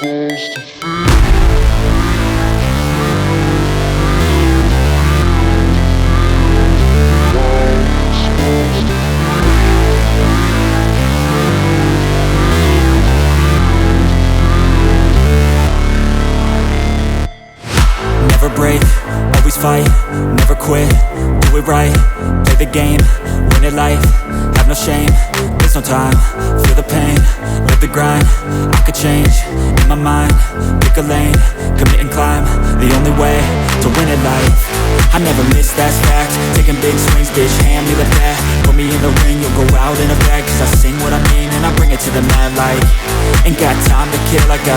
Never break, always fight, never quit, do it right, play the game, win it life, have no shame, there's no time, feel the pain, live the grind, I could change, in my mind, pick a lane, commit and climb, the only way to win at life. I never miss, that's fact, taking big swings, bitch, hand me the bat, put me in the ring, you'll go out in a bag, cause I sing what I mean and I bring it to the mad light. Ain't got time to kill, I got